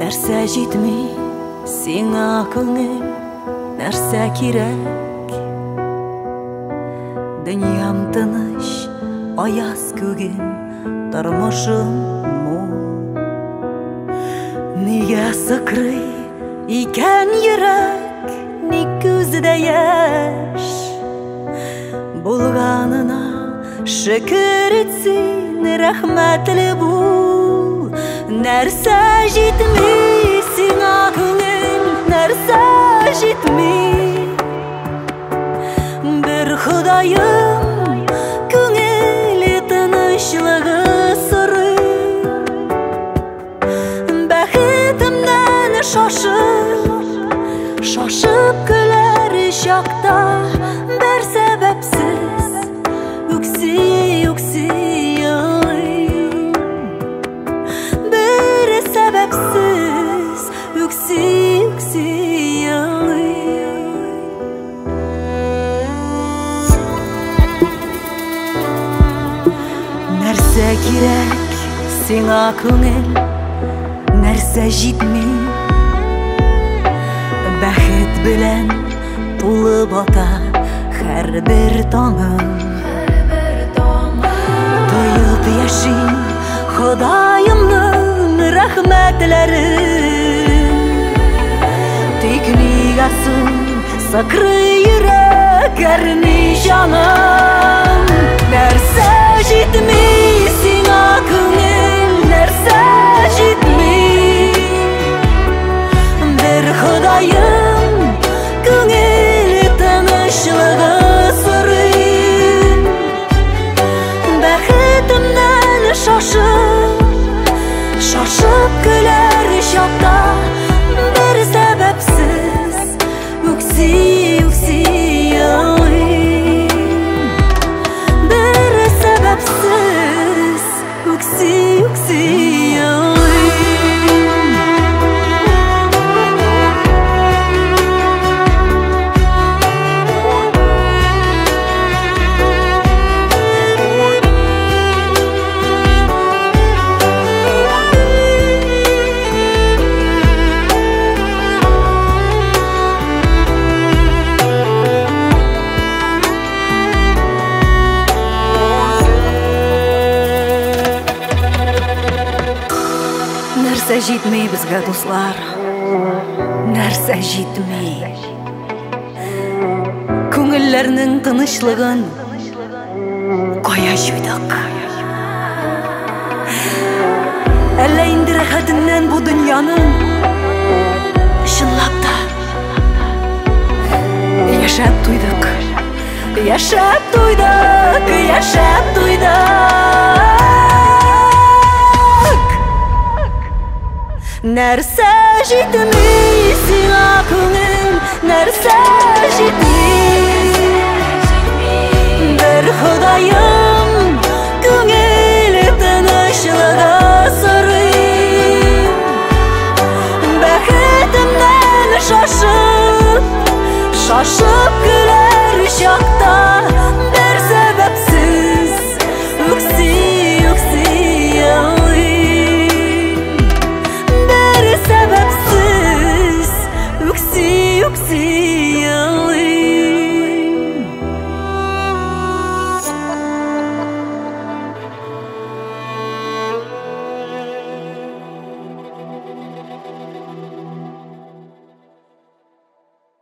Нәрсә җитми сиңа күңел, нәрсә кирәк? Дөньям тыныч, аяз күгем, тормышым мул. Нигә сыкрый икән йөрәк, ник күздә яшь? Булганына шөкер итсин, рәхмәтле бул. Нәрсә җитми сиңа күңел, нәрсә җитми? Бер Ходаем күңел тынычлыгы сорый. Бәхетемнән шашып көләр чакта, бер сәбәпсез үкси елыйм. Бер сәбәпсез үкси елыйм. Нәрсә кирәк сиңа күңел, нәрсә җитми? Бәхет белән тулы бата һәрбер таңым. Тоеп яшим Ходаемның рәхмәтләрен. Тик нигә соң сыкрый йөрәк, әрни җаным? Нәрсә җитми сиңа күңел, нәрсә җитми? Бер Ходаем күңел тынычлыгы сорый. Бәхетемнән шашып көләр чакта, бер сәбәпсез үкси елыйм. Бер сәбәпсез үкси елыйм. Нәрсә җитми безгә, дуслар? Нәрсә җитми? Күңелләрнең тынычлыгын кая җуйдык? Әллә инде рәхәтеннән бу дөньяның чынлап та яшәп туйдык? Яшәп туйдык, яшәп туйдык. Нәрсә җитми сиңа күңел, нәрсә җитми? Бер Ходаем күңел тынычлыгы сорый. Бәхетемнән шашып көләр чакта, бер сәбәпсез үкси елыйм. Бер сәбәпсез үкси